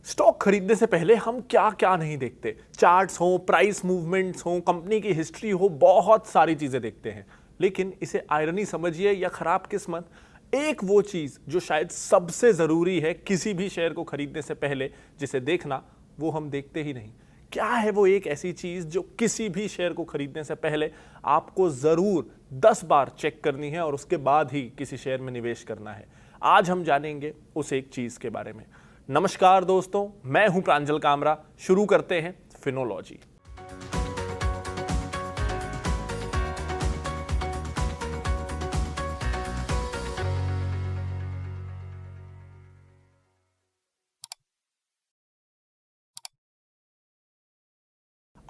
Stock खरीदने से पहले हम क्या क्या नहीं देखते। चार्ट्स हो, प्राइस मूवमेंट्स हो, कंपनी की हिस्ट्री हो, बहुत सारी चीजें देखते हैं। लेकिन इसे आयरनी समझिए या खराब किस्मत, एक वो चीज जो शायद सबसे जरूरी है किसी भी शेयर को खरीदने से पहले जिसे देखना, वो हम देखते ही नहीं। क्या है वो एक ऐसी चीज जो किसी भी शेयर को खरीदने से पहले आपको जरूर 10 बार चेक करनी है और उसके बाद ही किसी शेयर में निवेश करना है? आज हम जानेंगे उस एक चीज के बारे में। नमस्कार दोस्तों, मैं हूं प्रांजल कामरा। शुरू करते हैं फिनोलॉजी।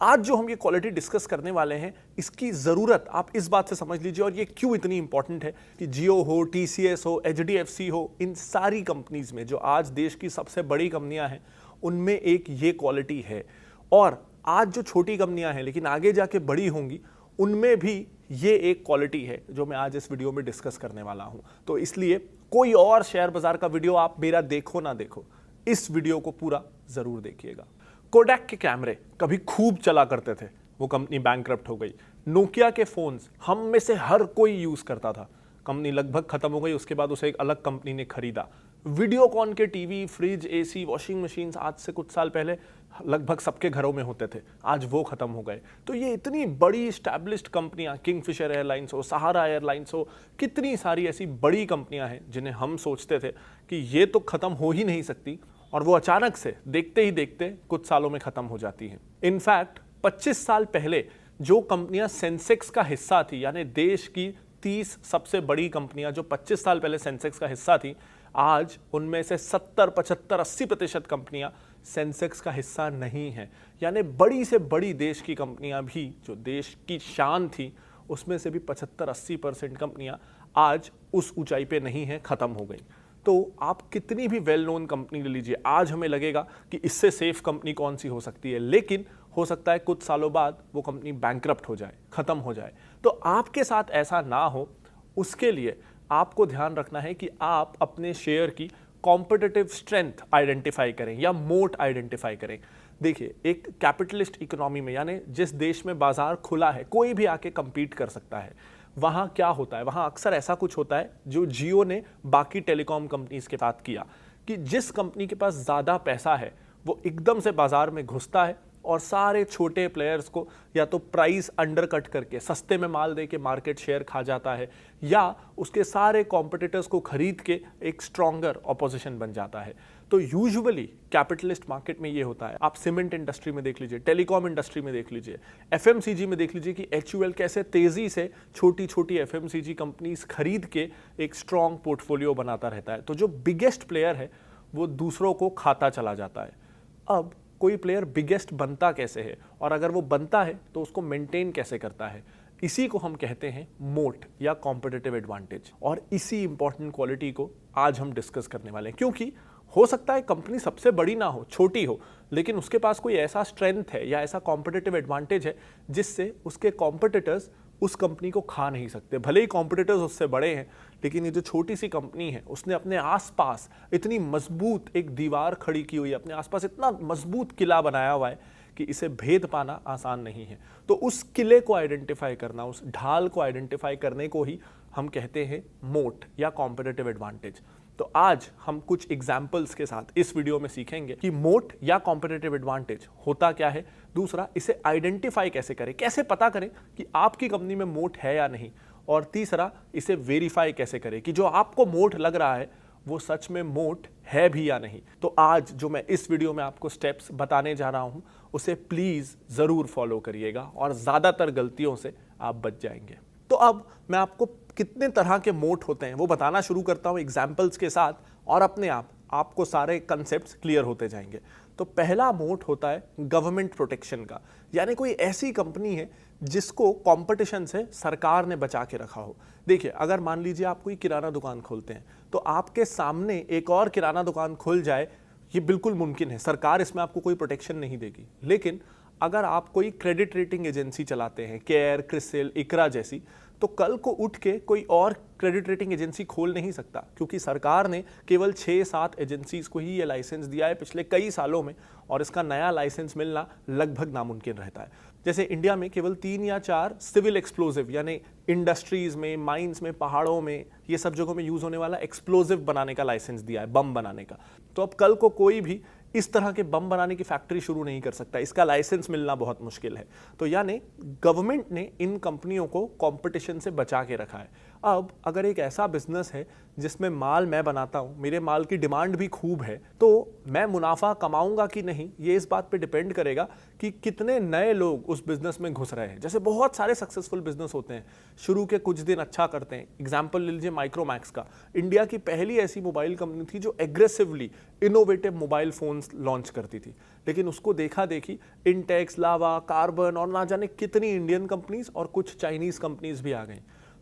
आज जो हम ये क्वालिटी डिस्कस करने वाले हैं, इसकी ज़रूरत आप इस बात से समझ लीजिए और ये क्यों इतनी इंपॉर्टेंट है कि जियो हो, टीसीएस हो, एचडीएफसी हो, इन सारी कंपनीज में जो आज देश की सबसे बड़ी कंपनियां हैं, उनमें एक ये क्वालिटी है। और आज जो छोटी कंपनियां हैं लेकिन आगे जाके बड़ी होंगी, उनमें भी ये एक क्वालिटी है जो मैं आज इस वीडियो में डिस्कस करने वाला हूं। तो इसलिए कोई और शेयर बाजार का वीडियो आप मेरा देखो ना देखो, इस वीडियो को पूरा जरूर देखिएगा। कोडैक के कैमरे कभी खूब चला करते थे, वो कंपनी बैंकरप्ट हो गई। नोकिया के फोन्स हम में से हर कोई यूज करता था, कंपनी लगभग खत्म हो गई, उसके बाद उसे एक अलग कंपनी ने खरीदा। वीडियोकॉन के TV, fridge, AC, washing machine आज से कुछ साल पहले लगभग सबके घरों में होते थे, आज वो खत्म हो गए। तो ये इतनी बड़ी स्टैब्लिश्ड कंपनियां, किंगफिशर एयरलाइंस हो, सहारा एयरलाइंस हो, कितनी सारी ऐसी बड़ी कंपनियां हैं जिन्हें हम सोचते थे कि ये तो खत्म हो ही नहीं सकती, और वो अचानक से देखते ही देखते कुछ सालों में खत्म हो जाती हैं। इनफैक्ट 25 साल पहले जो कंपनियां सेंसेक्स का हिस्सा थी, यानी देश की 30 सबसे बड़ी कंपनियां जो 25 साल पहले सेंसेक्स का हिस्सा थी, आज उनमें से 70, 75, 80% कंपनियां सेंसेक्स का हिस्सा नहीं है। यानी बड़ी से बड़ी देश की कंपनियां भी जो देश की शान थी, उसमें से भी 75-80% कंपनियां आज उस ऊंचाई पे नहीं है, खत्म हो गई। तो आप कितनी भी वेल नोन कंपनी ले लीजिए, आज हमें लगेगा कि इससे सेफ कंपनी कौन सी हो सकती है, लेकिन हो सकता है कुछ सालों बाद वो कंपनी बैंकरप्ट हो जाए, खत्म हो जाए। तो आपके साथ ऐसा ना हो, उसके लिए आपको ध्यान रखना है कि आप अपने शेयर की कॉम्पिटिटिव स्ट्रेंथ आइडेंटिफाई करें या मोट आइडेंटिफाई करें। देखिए, एक कैपिटलिस्ट इकोनॉमी में, यानी जिस देश में बाजार खुला है, कोई भी आके compete कर सकता है, वहां क्या होता है, वहां अक्सर ऐसा कुछ होता है जो जियो ने बाकी टेलीकॉम कंपनीज के साथ किया कि जिस कंपनी के पास ज्यादा पैसा है वो एकदम से बाजार में घुसता है और सारे छोटे प्लेयर्स को या तो प्राइस अंडरकट करके सस्ते में माल दे के मार्केट शेयर खा जाता है, या उसके सारे कॉम्पिटिटर्स को खरीद के एक स्ट्रॉन्गर ऑपोजिशन बन जाता है। तो यूजुअली कैपिटलिस्ट मार्केट में ये होता है। आप सीमेंट इंडस्ट्री में देख लीजिए, टेलीकॉम इंडस्ट्री में देख लीजिए, एफएमसीजी में देख लीजिए कि एचयूएल कैसे तेजी से छोटी छोटी एफएमसीजी कंपनीज खरीद के एक स्ट्रॉन्ग पोर्टफोलियो बनाता रहता है। तो जो बिगेस्ट प्लेयर है वो दूसरों को खाता चला जाता है। अब कोई प्लेयर बिगेस्ट बनता कैसे है, और अगर वो बनता है तो उसको मेंटेन कैसे करता है, इसी को हम कहते हैं मोट या कॉम्पिटिटिव एडवांटेज। और इसी इंपॉर्टेंट क्वालिटी को आज हम डिस्कस करने वाले हैं, क्योंकि हो सकता है कंपनी सबसे बड़ी ना हो, छोटी हो, लेकिन उसके पास कोई ऐसा स्ट्रेंथ है या ऐसा कॉम्पिटिटिव एडवांटेज है जिससे उसके कॉम्पिटिटर्स उस कंपनी को खा नहीं सकते। भले ही कॉम्पिटिटर्स उससे बड़े हैं, लेकिन ये जो छोटी सी कंपनी है उसने अपने आसपास इतनी मजबूत एक दीवार खड़ी की हुई है, अपने आसपास इतना मजबूत किला बनाया हुआ है कि इसे भेद पाना आसान नहीं है। तो उस किले को आइडेंटिफाई करना, उस ढाल को आइडेंटिफाई करने को ही हम कहते हैं मोट या कॉम्पिटिटिव एडवांटेज। तो आज हम कुछ एग्जाम्पल्स के साथ इस वीडियो में सीखेंगे कि मोट या कॉम्पिटिटिव एडवांटेज होता क्या है, दूसरा इसे आइडेंटिफाई कैसे करें, कैसे पता करें कि आपकी कंपनी में मोट है या नहीं, और तीसरा इसे वेरीफाई कैसे करें कि जो आपको मोट लग रहा है वो सच में मोट है भी या नहीं। तो आज जो मैं इस वीडियो में आपको स्टेप्स बताने जा रहा हूं, उसे प्लीज जरूर फॉलो करिएगा और ज्यादातर गलतियों से आप बच जाएंगे। तो अब मैं आपको कितने तरह के मोट होते हैं वो बताना शुरू करता हूं एग्जाम्पल्स के साथ, और अपने आप आपको सारे कंसेप्ट्स क्लियर होते जाएंगे। तो पहला मोट होता है गवर्नमेंट प्रोटेक्शन का, यानी कोई ऐसी कंपनी है जिसको कंपटीशन से सरकार ने बचा के रखा हो। देखिए, अगर मान लीजिए आप कोई किराना दुकान खोलते हैं तो आपके सामने एक और किराना दुकान खुल जाए, ये बिल्कुल मुमकिन है, सरकार इसमें आपको कोई प्रोटेक्शन नहीं देगी। लेकिन अगर आप कोई क्रेडिट रेटिंग एजेंसी चलाते हैं, केयर, क्रिसिल, इकरा जैसी, तो कल को उठ के कोई और क्रेडिट रेटिंग एजेंसी खोल नहीं सकता, क्योंकि सरकार ने केवल 6-7 एजेंसीज को ही ये लाइसेंस दिया है पिछले कई सालों में, और इसका नया लाइसेंस मिलना लगभग नामुमकिन रहता है। जैसे इंडिया में केवल 3 या 4 सिविल एक्सप्लोजिव, यानी इंडस्ट्रीज में, माइंस में, पहाड़ों में, ये सब जगहों में यूज होने वाला एक्सप्लोजिव बनाने का लाइसेंस दिया है, बम बनाने का। तो अब कल को कोई भी इस तरह के बम बनाने की फैक्ट्री शुरू नहीं कर सकता, इसका लाइसेंस मिलना बहुत मुश्किल है। तो यानी गवर्नमेंट ने इन कंपनियों को कंपटीशन से बचा के रखा है। अब अगर एक ऐसा बिजनेस है जिसमें माल मैं बनाता हूं, मेरे माल की डिमांड भी खूब है, तो मैं मुनाफा कमाऊंगा कि नहीं, ये इस बात पे डिपेंड करेगा कि कितने नए लोग उस बिजनेस में घुस रहे हैं। जैसे बहुत सारे सक्सेसफुल बिजनेस होते हैं, शुरू के कुछ दिन अच्छा करते हैं। एग्जाम्पल ले लीजिए माइक्रोमैक्स का। इंडिया की पहली ऐसी मोबाइल कंपनी थी जो aggressively innovative mobile phones launch करती थी, लेकिन उसको देखा देखी इंटेक्स, लावा, कार्बन और ना जाने कितनी इंडियन कंपनीज और कुछ चाइनीज कंपनीज भी आ गई।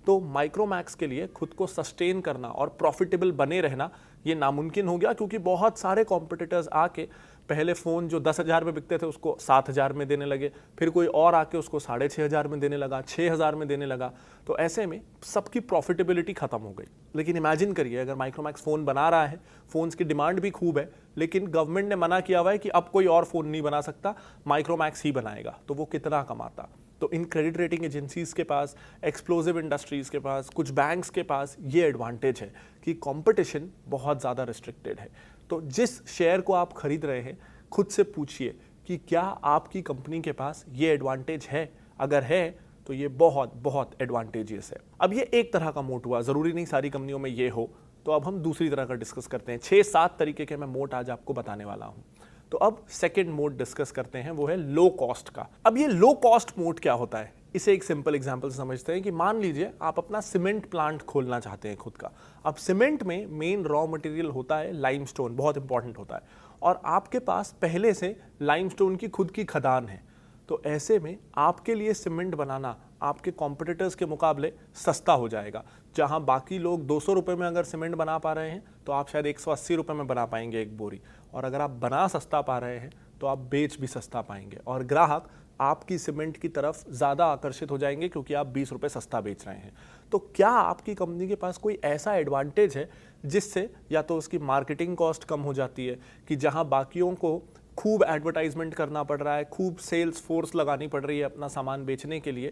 तो माइक्रोमैक्स के लिए खुद को सस्टेन करना और प्रॉफिटेबल बने रहना ये नामुमकिन हो गया, क्योंकि बहुत सारे कॉम्पिटिटर्स आके पहले फ़ोन जो 10,000 में बिकते थे उसको 7,000 में देने लगे, फिर कोई और आके उसको 6,500 में देने लगा, 6,000 में देने लगा। तो ऐसे में सबकी प्रॉफिटेबिलिटी खत्म हो गई। लेकिन इमेजिन करिए अगर माइक्रोमैक्स फ़ोन बना रहा है, फ़ोन्स की डिमांड भी खूब है, लेकिन गवर्नमेंट ने मना किया हुआ है कि अब कोई और फ़ोन नहीं बना सकता, माइक्रोमैक्स ही बनाएगा, तो वो कितना कमाता। तो इन क्रेडिट रेटिंग एजेंसीज के पास, एक्सप्लोजिव इंडस्ट्रीज के पास, कुछ बैंक्स के पास ये एडवांटेज है कि कंपटीशन बहुत ज़्यादा रिस्ट्रिक्टेड है। तो जिस शेयर को आप खरीद रहे हैं, खुद से पूछिए कि क्या आपकी कंपनी के पास ये एडवांटेज है। अगर है तो ये बहुत बहुत एडवांटेजियस है। अब ये एक तरह का मोट हुआ, ज़रूरी नहीं सारी कंपनियों में ये हो। तो अब हम दूसरी तरह का डिस्कस करते हैं। 6-7 तरीके के मैं मोट आज आपको बताने वाला हूँ। तो अब सेकंड मोड डिस्कस करते हैं, वो है लो कॉस्ट का। अब ये लो कॉस्ट मोड क्या होता है, इसे एक सिंपल एग्जांपल से समझते हैं कि मान लीजिए आप अपना सीमेंट प्लांट खोलना चाहते हैं खुद का। अब सीमेंट में मेन रॉ मटेरियल होता है लाइमस्टोन, बहुत इंपॉर्टेंट होता है, और आपके पास पहले से लाइमस्टोन की खुद की खदान है। तो ऐसे में आपके लिए सीमेंट बनाना आपके कॉम्पिटिटर्स के मुकाबले सस्ता हो जाएगा। जहां बाकी लोग 200 रुपये में अगर सीमेंट बना पा रहे हैं, तो आप शायद 180 रुपये में बना पाएंगे एक बोरी। और अगर आप बना सस्ता पा रहे हैं तो आप बेच भी सस्ता पाएंगे, और ग्राहक आपकी सीमेंट की तरफ ज़्यादा आकर्षित हो जाएंगे क्योंकि आप 20 रुपये सस्ता बेच रहे हैं। तो क्या आपकी कंपनी के पास कोई ऐसा एडवांटेज है जिससे या तो उसकी मार्केटिंग कॉस्ट कम हो जाती है, कि जहां बाकियों को खूब एडवर्टाइजमेंट करना पड़ रहा है, खूब सेल्स फोर्स लगानी पड़ रही है अपना सामान बेचने के लिए,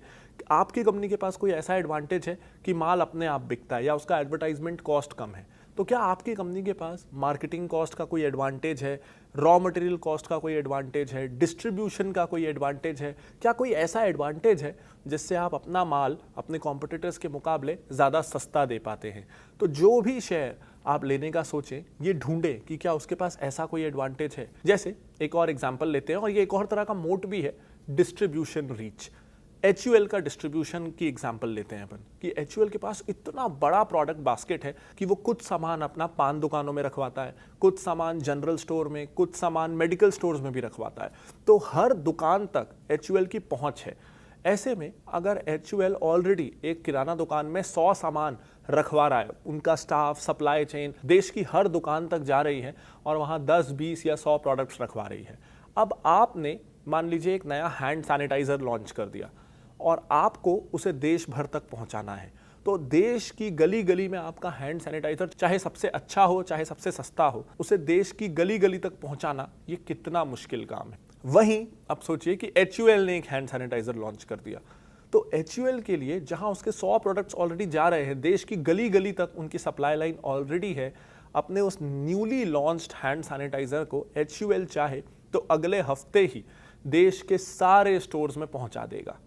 आपकी कंपनी के पास कोई ऐसा एडवांटेज है कि माल अपने आप बिकता है या उसका एडवर्टाइजमेंट कॉस्ट कम है। तो क्या आपकी कंपनी के पास मार्केटिंग कॉस्ट का कोई एडवांटेज है, रॉ मटेरियल कॉस्ट का कोई एडवांटेज है, डिस्ट्रीब्यूशन का कोई एडवांटेज है? क्या कोई ऐसा एडवांटेज है जिससे आप अपना माल अपने कॉम्पिटिटर्स के मुकाबले ज़्यादा सस्ता दे पाते हैं? तो जो भी शेयर आप लेने का सोचें, ये ढूंढें कि क्या उसके पास ऐसा कोई एडवांटेज है। जैसे एक और एग्जांपल लेते हैं, और ये एक और तरह का मोट भी है, डिस्ट्रीब्यूशन रीच। HUL का डिस्ट्रीब्यूशन की एग्जांपल लेते हैं अपन, कि HUL के पास इतना बड़ा प्रोडक्ट बास्केट है कि वो कुछ सामान अपना पान दुकानों में रखवाता है, कुछ सामान जनरल स्टोर में, कुछ सामान मेडिकल स्टोर्स में भी रखवाता है। तो हर दुकान तक HUL की पहुंच है। ऐसे में अगर HUL ऑलरेडी एक किराना दुकान में 100 सामान रखवा रहा है, उनका स्टाफ, सप्लाई चेन देश की हर दुकान तक जा रही है और वहाँ 10, 20 या 100 प्रोडक्ट्स रखवा रही है। अब आपने मान लीजिए एक नया हैंड सैनिटाइजर लॉन्च कर दिया और आपको उसे देश भर तक पहुंचाना है। तो देश की गली गली में आपका हैंड सैनिटाइजर चाहे सबसे अच्छा हो चाहे सबसे सस्ता हो, उसे देश की गली गली तक पहुंचाना ये कितना मुश्किल काम है। वहीं अब सोचिए कि HUL ने एक हैंड सैनिटाइजर लॉन्च कर दिया। तो HUL के लिए जहां उसके 100 प्रोडक्ट्स ऑलरेडी जा रहे हैं, देश की गली गली तक उनकी सप्लाई लाइन ऑलरेडी है, अपने उस न्यूली लॉन्च्ड हैंड सैनिटाइजर को HUL चाहे तो अगले हफ्ते ही देश के सारे स्टोर्स में पहुंचा देगा।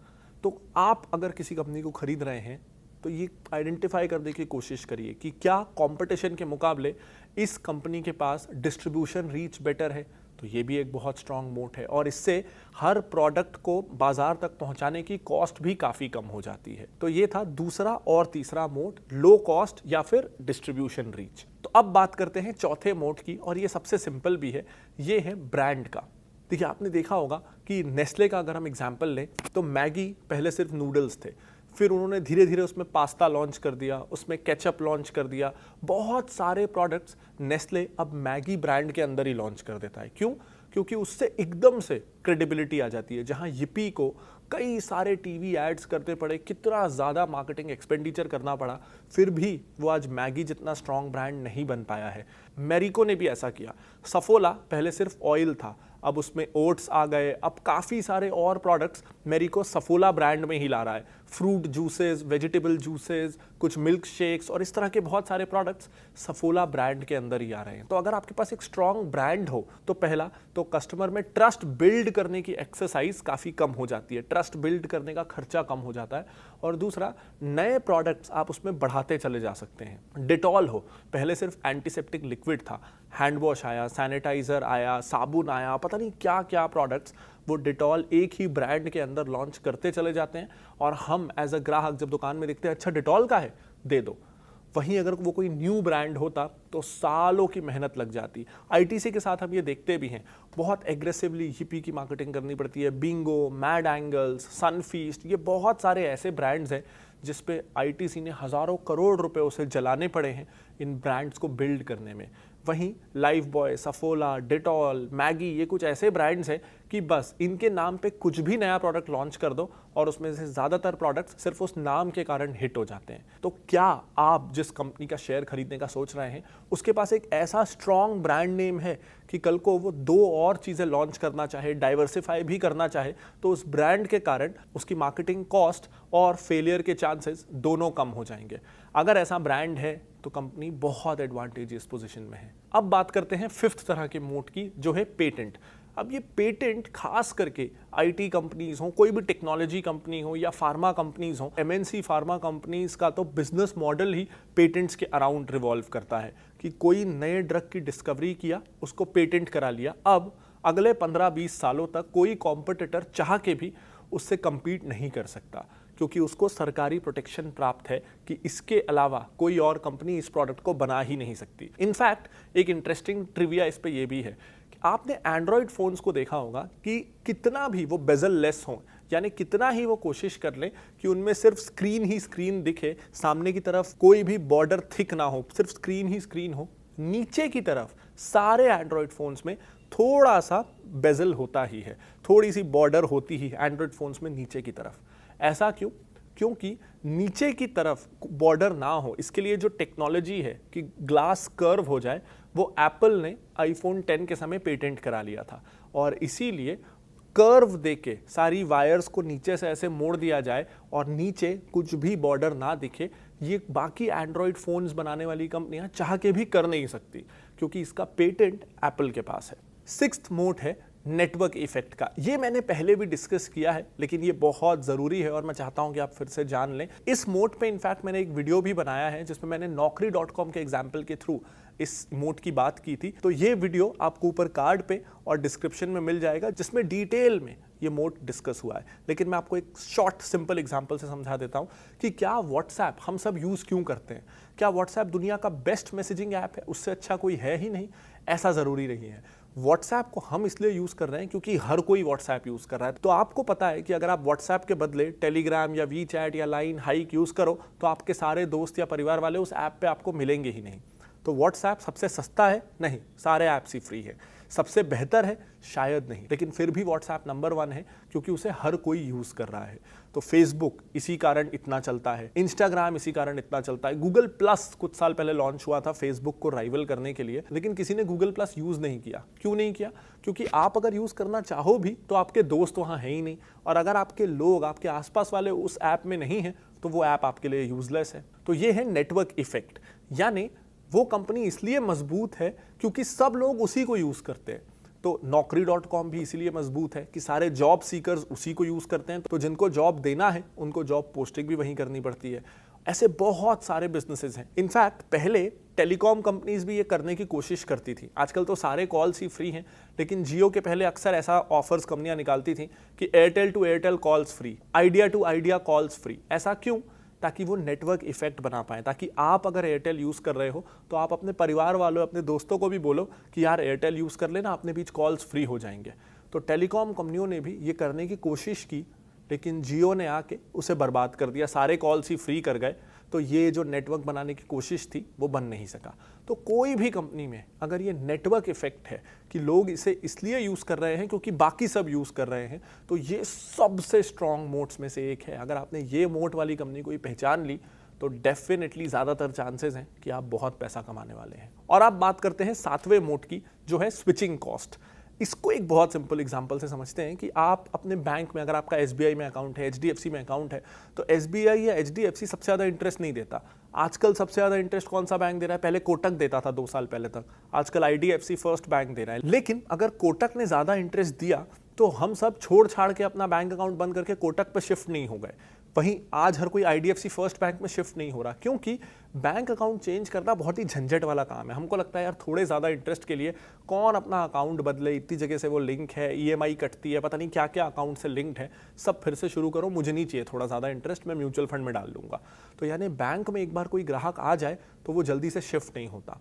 तो आप अगर किसी कंपनी को खरीद रहे हैं तो ये आइडेंटिफाई करने की कोशिश करिए कि क्या कंपटीशन के मुकाबले इस कंपनी के पास डिस्ट्रीब्यूशन रीच बेटर है। तो ये भी एक बहुत स्ट्रांग मोट है, और इससे हर प्रोडक्ट को बाजार तक पहुंचाने की कॉस्ट भी काफ़ी कम हो जाती है। तो ये था दूसरा और तीसरा मोट, लो कॉस्ट या फिर डिस्ट्रीब्यूशन रीच। तो अब बात करते हैं चौथे मोट की, और ये सबसे सिंपल भी है, ये है ब्रांड का। देखिए आपने देखा होगा कि नेस्ले का अगर हम एग्जाम्पल लें तो मैगी पहले सिर्फ नूडल्स थे, फिर उन्होंने धीरे धीरे उसमें पास्ता लॉन्च कर दिया, उसमें केचप लॉन्च कर दिया, बहुत सारे प्रोडक्ट्स नेस्ले अब मैगी ब्रांड के अंदर ही लॉन्च कर देता है। क्यों? क्योंकि उससे एकदम से क्रेडिबिलिटी आ जाती है। जहां yippee को कई सारे टीवी एड्स करते पड़े, कितना ज़्यादा मार्केटिंग एक्सपेंडिचर करना पड़ा, फिर भी वो आज मैगी जितना स्ट्रॉन्ग ब्रांड नहीं बन पाया है। मैरिको ने भी ऐसा किया। सफोला पहले सिर्फ ऑयल था, अब उसमें ओट्स आ गए, अब काफ़ी सारे और प्रोडक्ट्स मैरिको सफोला ब्रांड में ही ला रहा है। फ्रूट जूसेस, वेजिटेबल जूसेस, कुछ मिल्क शेक्स और इस तरह के बहुत सारे प्रोडक्ट्स सफोला ब्रांड के अंदर ही आ रहे हैं। तो अगर आपके पास एक स्ट्रॉन्ग ब्रांड हो तो पहला तो कस्टमर में ट्रस्ट बिल्ड करने की एक्सरसाइज काफ़ी कम हो जाती है, ट्रस्ट बिल्ड करने का खर्चा कम हो जाता है, और दूसरा नए प्रोडक्ट्स आप उसमें बढ़ाते चले जा सकते हैं। डिटॉल हो, पहले सिर्फ एंटीसेप्टिक लिक्विड था, हैंड वॉश आया, सैनिटाइजर आया, साबुन आया, पता नहीं क्या क्या प्रोडक्ट्स वो डिटॉल एक ही ब्रांड के अंदर लॉन्च करते चले जाते हैं, और हम एज अ ग्राहक जब दुकान में देखते हैं अच्छा डिटॉल का है दे दो। वहीं अगर वो कोई न्यू ब्रांड होता तो सालों की मेहनत लग जाती। आईटीसी के साथ हम ये देखते भी हैं, बहुत एग्रेसिवली yippee की मार्केटिंग करनी पड़ती है। बिंगो, मैड एंगल्स, सनफीस्ट, ये बहुत सारे ऐसे ब्रांड्स हैं जिस पे आईटीसी ने हज़ारों करोड़ रुपए उसे जलाने पड़े हैं इन ब्रांड्स को बिल्ड करने में। वहीं life boy, Saffola, Dettol, Maggi, ये कुछ ऐसे ब्रांड्स हैं कि बस इनके नाम पे कुछ भी नया प्रोडक्ट लॉन्च कर दो और उसमें से ज़्यादातर प्रोडक्ट्स सिर्फ उस नाम के कारण हिट हो जाते हैं। तो क्या आप जिस कंपनी का शेयर खरीदने का सोच रहे हैं उसके पास एक ऐसा स्ट्रॉन्ग ब्रांड नेम है कि कल को वो 2 और चीज़ें लॉन्च करना चाहे, डाइवर्सिफाई भी करना चाहे, तो उस ब्रांड के कारण उसकी मार्केटिंग कॉस्ट और फेलियर के चांसेस दोनों कम हो जाएंगे? अगर ऐसा ब्रांड है तो कंपनी बहुत एडवांटेजियस पोजीशन में है। अब बात करते हैं 5th तरह के मोट की, जो है पेटेंट। अब ये पेटेंट खास करके आईटी कंपनीज हो, कोई भी टेक्नोलॉजी कंपनी हो या फार्मा कंपनीज हो, एमएनसी फार्मा कंपनीज का तो बिजनेस मॉडल ही पेटेंट्स के अराउंड रिवॉल्व करता है कि कोई नए ड्रग की डिस्कवरी किया, उसको पेटेंट करा लिया, अब अगले 15-20 सालों तक कोई कॉम्पिटिटर चाह के भी उससे कम्पीट नहीं कर सकता, क्योंकि उसको सरकारी प्रोटेक्शन प्राप्त है कि इसके अलावा कोई और कंपनी इस प्रोडक्ट को बना ही नहीं सकती। इनफैक्ट एक इंटरेस्टिंग ट्रिविया इस पे ये भी है कि आपने एंड्रॉयड फ़ोन्स को देखा होगा कि कितना भी वो बेजल लेस हो, यानी कितना ही वो कोशिश कर ले कि उनमें सिर्फ स्क्रीन ही स्क्रीन दिखे, सामने की तरफ कोई भी बॉर्डर थिक ना हो, सिर्फ स्क्रीन ही स्क्रीन हो, नीचे की तरफ सारे एंड्रॉयड फ़ोन्स में थोड़ा सा बेजल होता ही है, थोड़ी सी बॉर्डर होती ही एंड्रॉयड फ़ोन्स में नीचे की तरफ। ऐसा क्यों? क्योंकि नीचे की तरफ बॉर्डर ना हो, इसके लिए जो टेक्नोलॉजी है कि ग्लास कर्व हो जाए, वो एप्पल ने आईफोन 10 के समय पेटेंट करा लिया था, और इसीलिए कर्व देके सारी वायर्स को नीचे से ऐसे मोड़ दिया जाए और नीचे कुछ भी बॉर्डर ना दिखे। ये बाकी एंड्रॉयड फ़ोन्स बनाने वाली कंपनियां चाह के भी कर नहीं सकती, क्योंकि इसका पेटेंट एप्पल के पास है। 6th मोड है नेटवर्क इफेक्ट का। ये मैंने पहले भी डिस्कस किया है, लेकिन ये बहुत ज़रूरी है और मैं चाहता हूं कि आप फिर से जान लें। इस मोड पे इनफैक्ट मैंने एक वीडियो भी बनाया है जिसमें मैंने naukri.com के एग्जाम्पल के थ्रू इस मोड की बात की थी। तो ये वीडियो आपको ऊपर कार्ड पे और डिस्क्रिप्शन में मिल जाएगा, जिसमें डिटेल में ये मोड डिस्कस हुआ है। लेकिन मैं आपको एक शॉर्ट सिंपल एग्जाम्पल से समझा देता हूँ कि क्या व्हाट्सएप हम सब यूज़ क्यों करते हैं। क्या व्हाट्सएप दुनिया का बेस्ट मैसेजिंग ऐप है? उससे अच्छा कोई है ही नहीं? ऐसा ज़रूरी नहीं है। व्हाट्सएप को हम इसलिए यूज़ कर रहे हैं क्योंकि हर कोई व्हाट्सएप यूज़ कर रहा है। तो आपको पता है कि अगर आप व्हाट्सएप के बदले टेलीग्राम या वी चैट या लाइन, हाइक यूज़ करो तो आपके सारे दोस्त या परिवार वाले उस ऐप पे आपको मिलेंगे ही नहीं। तो व्हाट्सएप सबसे सस्ता है? नहीं, सारे ऐप्स ही फ्री है। सबसे बेहतर है? शायद नहीं, लेकिन फिर भी व्हाट्सएप नंबर 1 है क्योंकि उसे हर कोई यूज़ कर रहा है। तो फेसबुक इसी कारण इतना चलता है, इंस्टाग्राम इसी कारण इतना चलता है, गूगल प्लस कुछ साल पहले लॉन्च हुआ था फेसबुक को राइवल करने के लिए, लेकिन किसी ने गूगल प्लस यूज़ नहीं किया। क्यों नहीं किया? क्योंकि आप अगर यूज़ करना चाहो भी तो आपके दोस्त वहाँ हैं ही नहीं, और अगर आपके लोग, आपके आसपास वाले उस ऐप में नहीं हैं तो वो ऐप आपके लिए यूजलेस है। तो ये है नेटवर्क इफेक्ट, यानी वो कंपनी इसलिए मजबूत है क्योंकि सब लोग उसी को यूज़ करते हैं। तो naukri.com भी इसीलिए मजबूत है कि सारे जॉब सीकर्स उसी को यूज़ करते हैं, तो जिनको जॉब देना है उनको जॉब पोस्टिंग भी वहीं करनी पड़ती है। ऐसे बहुत सारे बिजनेसेस हैं। इनफैक्ट पहले टेलीकॉम कंपनीज भी ये करने की कोशिश करती थी। आजकल तो सारे कॉल्स ही फ्री हैं, लेकिन जियो के पहले अक्सर ऐसा ऑफर्स कंपनियां निकालती थी कि Airtel to Airtel calls free, Idea to Idea calls free. ऐसा क्यों? ताकि वो नेटवर्क इफेक्ट बना पाए, ताकि आप अगर एयरटेल यूज़ कर रहे हो तो आप अपने परिवार वालों, अपने दोस्तों को भी बोलो कि यार एयरटेल यूज़ कर लेना, अपने बीच कॉल्स फ्री हो जाएंगे। तो टेलीकॉम कंपनियों ने भी ये करने की कोशिश की लेकिन जियो ने आके उसे बर्बाद कर दिया, सारे कॉल्स ही फ्री कर गए। तो ये जो नेटवर्क बनाने की कोशिश थी वो बन नहीं सका। तो कोई भी कंपनी में अगर ये नेटवर्क इफेक्ट है कि लोग इसे इसलिए यूज़ कर रहे हैं क्योंकि बाकी सब यूज़ कर रहे हैं, तो ये सबसे स्ट्रॉन्ग मोड्स में से एक है। अगर आपने ये मोड वाली कंपनी कोई पहचान ली तो डेफिनेटली ज़्यादातर चांसेस हैं कि आप बहुत पैसा कमाने वाले हैं। और आप बात करते हैं 7वें मोड की, जो है स्विचिंग कॉस्ट। इसको एक बहुत सिंपल एग्जांपल से समझते हैं कि आप अपने बैंक में, अगर आपका एसबीआई में अकाउंट है, एचडीएफसी में अकाउंट है, तो एसबीआई या एचडीएफसी सबसे ज़्यादा इंटरेस्ट नहीं देता। आजकल सबसे ज़्यादा इंटरेस्ट कौन सा बैंक दे रहा है? पहले कोटक देता था 2 साल पहले तक, आजकल आईडीएफसी फर्स्ट बैंक दे रहा है। लेकिन अगर कोटक ने ज़्यादा इंटरेस्ट दिया तो हम सब छोड़ छाड़ के अपना बैंक अकाउंट बंद करके कोटक पर शिफ्ट नहीं हो गए। वहीं आज हर कोई आईडीएफसी फर्स्ट बैंक में शिफ्ट नहीं हो रहा, क्योंकि बैंक अकाउंट चेंज करना बहुत ही झंझट वाला काम है। हमको लगता है यार थोड़े ज़्यादा इंटरेस्ट के लिए कौन अपना अकाउंट बदले, इतनी जगह से वो लिंक है, ईएमआई कटती है, पता नहीं क्या क्या अकाउंट से लिंक्ड है, सब फिर से शुरू करो, मुझे नहीं चाहिए थोड़ा ज़्यादा इंटरेस्ट, मैं म्यूचुअल फंड में डाल दूंगा। तो यानी बैंक में एक बार कोई ग्राहक आ जाए तो वो जल्दी से शिफ्ट नहीं होता।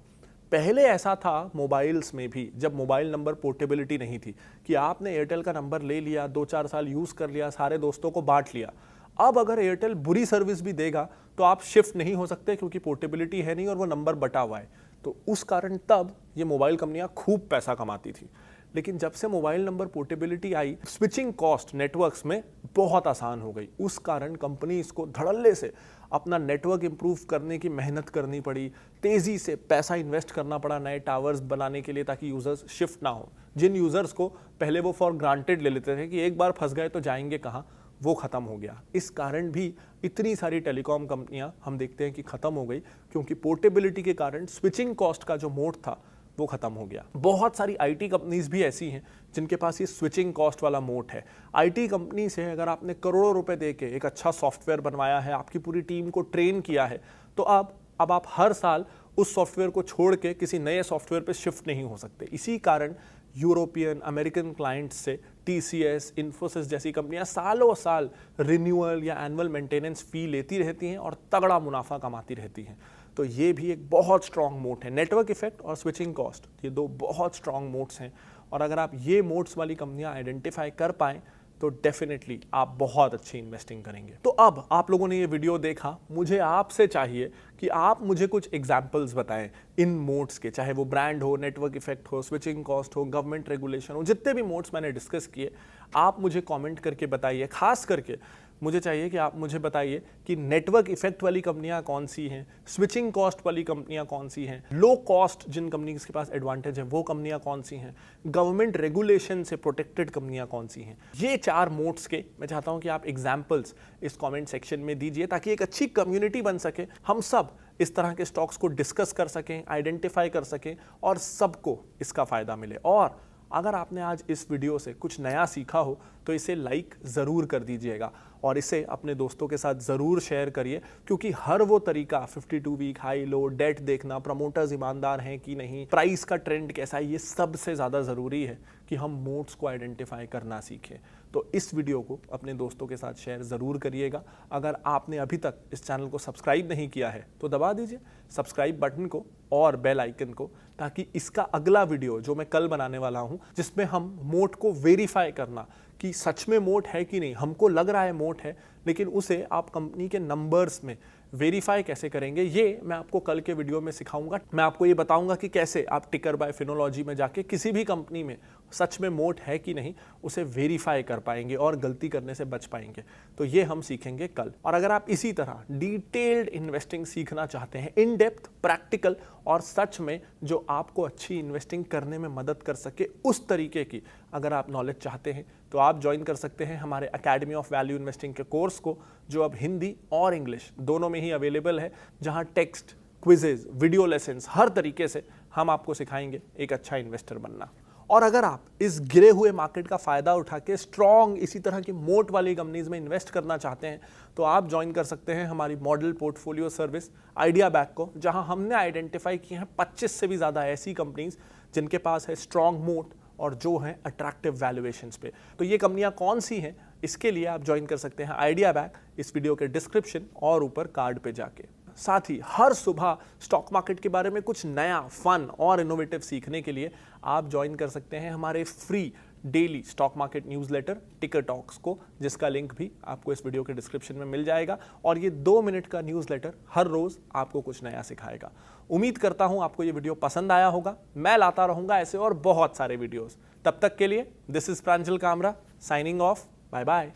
पहले ऐसा था मोबाइल्स में भी, जब मोबाइल नंबर पोर्टेबिलिटी नहीं थी, कि आपने एयरटेल का नंबर ले लिया, 2-4 साल यूज़ कर लिया, सारे दोस्तों को बांट लिया। अब अगर एयरटेल बुरी सर्विस भी देगा तो आप शिफ्ट नहीं हो सकते, क्योंकि पोर्टेबिलिटी है नहीं और वो नंबर बटा हुआ है। तो उस कारण तब ये मोबाइल कंपनियां खूब पैसा कमाती थी। लेकिन जब से मोबाइल नंबर पोर्टेबिलिटी आई, स्विचिंग कॉस्ट नेटवर्क्स में बहुत आसान हो गई। उस कारण कंपनी इसको धड़ल्ले से अपना नेटवर्क इंप्रूव करने की मेहनत करनी पड़ी, तेज़ी से पैसा इन्वेस्ट करना पड़ा नए टावर्स बनाने के लिए, ताकि यूज़र्स शिफ्ट ना हो। जिन यूज़र्स को पहले वो फॉर ग्रांटेड ले लेते थे कि एक बार फंस गए तो जाएंगे कहाँ, वो ख़त्म हो गया। इस कारण भी इतनी सारी टेलीकॉम कंपनियां हम देखते हैं कि ख़त्म हो गई, क्योंकि पोर्टेबिलिटी के कारण स्विचिंग कॉस्ट का जो मोड था वो ख़त्म हो गया। बहुत सारी आईटी कंपनीज भी ऐसी हैं जिनके पास ये स्विचिंग कॉस्ट वाला मोड है। आईटी कंपनी से अगर आपने करोड़ों रुपए दे के एक अच्छा सॉफ्टवेयर बनवाया है, आपकी पूरी टीम को ट्रेन किया है, तो अब आप हर साल उस सॉफ्टवेयर को छोड़ के किसी नए सॉफ्टवेयर पे शिफ्ट नहीं हो सकते। इसी कारण यूरोपियन, अमेरिकन क्लाइंट्स से टीसीएस, इन्फोसिस जैसी कंपनियां सालों साल रिन्यूअल या एनुअल मेंटेनेंस फी लेती रहती हैं और तगड़ा मुनाफा कमाती रहती हैं। तो ये भी एक बहुत स्ट्रॉन्ग मोड है। नेटवर्क इफेक्ट और स्विचिंग कॉस्ट, ये 2 बहुत स्ट्रॉन्ग मोड्स हैं, और अगर आप ये मोड्स वाली कंपनियां आइडेंटिफाई कर पाएँ तो डेफिनेटली आप बहुत अच्छी इन्वेस्टिंग करेंगे। तो अब आप लोगों ने ये वीडियो देखा, मुझे आपसे चाहिए कि आप मुझे कुछ एग्जाम्पल्स बताएं इन मोड्स के, चाहे वो ब्रांड हो, नेटवर्क इफेक्ट हो, स्विचिंग कॉस्ट हो, गवर्नमेंट रेगुलेशन हो, जितने भी मोड्स मैंने डिस्कस किए आप मुझे कमेंट करके बताइए। खास करके मुझे चाहिए कि आप मुझे बताइए कि नेटवर्क इफेक्ट वाली कंपनियां कौन सी हैं, स्विचिंग कॉस्ट वाली कंपनियां कौन सी हैं, लो कॉस्ट जिन कंपनीज के पास एडवांटेज है वो कंपनियां कौन सी हैं, गवर्नमेंट रेगुलेशन से प्रोटेक्टेड कंपनियां कौन सी हैं। ये 4 मोड्स के मैं चाहता हूं कि आप एग्जाम्पल्स इस कॉमेंट सेक्शन में दीजिए, ताकि एक अच्छी कम्युनिटी बन सके, हम सब इस तरह के स्टॉक्स को डिस्कस कर सकें, आइडेंटिफाई कर सकें और सबको इसका फ़ायदा मिले। और अगर आपने आज इस वीडियो से कुछ नया सीखा हो तो इसे लाइक ज़रूर कर दीजिएगा और इसे अपने दोस्तों के साथ ज़रूर शेयर करिए, क्योंकि हर वो तरीका 52 वीक हाई लो, डेट देखना, प्रमोटर्स ईमानदार हैं कि नहीं, प्राइस का ट्रेंड कैसा है, ये सबसे ज़्यादा ज़रूरी है कि हम मोड्स को आइडेंटिफाई करना सीखें। तो इस वीडियो को अपने दोस्तों के साथ शेयर ज़रूर करिएगा। अगर आपने अभी तक इस चैनल को सब्सक्राइब नहीं किया है तो दबा दीजिए सब्सक्राइब बटन को और बेल आइकन को, ताकि इसका अगला वीडियो जो मैं कल बनाने वाला हूं, जिसमें हम मोड को वेरीफाई करना कि सच में मोड है कि नहीं, हमको लग रहा है मोड है, लेकिन उसे आप कंपनी के नंबर्स में वेरीफाई कैसे करेंगे, ये मैं आपको कल के वीडियो में सिखाऊंगा। मैं आपको ये बताऊंगा कि कैसे आप टिकर बाय फिनोलॉजी में जाके किसी भी कंपनी में सच में मोड है कि नहीं उसे वेरीफाई कर पाएंगे और गलती करने से बच पाएंगे। तो ये हम सीखेंगे कल। और अगर आप इसी तरह डिटेल्ड इन्वेस्टिंग सीखना चाहते हैं, इन डेप्थ, प्रैक्टिकल और सच में जो आपको अच्छी इन्वेस्टिंग करने में मदद कर सके, उस तरीके की अगर आप नॉलेज चाहते हैं तो आप ज्वाइन कर सकते हैं हमारे एकेडमी ऑफ वैल्यू इन्वेस्टिंग के कोर्स को, जो अब हिंदी और इंग्लिश दोनों में ही अवेलेबल है, जहां टेक्स्ट, क्विजेज, वीडियो लेसन्स, हर तरीके से हम आपको सिखाएंगे एक अच्छा इन्वेस्टर बनना। और अगर आप इस गिरे हुए मार्केट का फ़ायदा उठा के स्ट्रॉन्ग इसी तरह की मोट वाली कंपनीज में इन्वेस्ट करना चाहते हैं तो आप ज्वाइन कर सकते हैं हमारी model portfolio service idea back को, जहां हमने आइडेंटिफाई किए हैं 25 से भी ज़्यादा ऐसी कंपनीज जिनके पास है स्ट्रॉन्ग मोट और जो हैं अट्रैक्टिव वैल्यूएशंस पे। तो ये कंपनियां कौन सी हैं, इसके लिए आप ज्वाइन कर सकते हैं आइडिया बैक इस वीडियो के डिस्क्रिप्शन और ऊपर कार्ड पे जाके। साथ ही हर सुबह स्टॉक मार्केट के बारे में कुछ नया, फन और इनोवेटिव सीखने के लिए आप ज्वाइन कर सकते हैं हमारे free daily stock market newsletter टिकर टॉक्स को, जिसका लिंक भी आपको इस वीडियो के डिस्क्रिप्शन में मिल जाएगा। और ये 2 मिनट का न्यूज़लेटर हर रोज आपको कुछ नया सिखाएगा। उम्मीद करता हूं आपको ये वीडियो पसंद आया होगा। मैं लाता रहूंगा ऐसे और बहुत सारे वीडियोस। तब तक के लिए this is Pranjal Kamra signing off. Bye bye.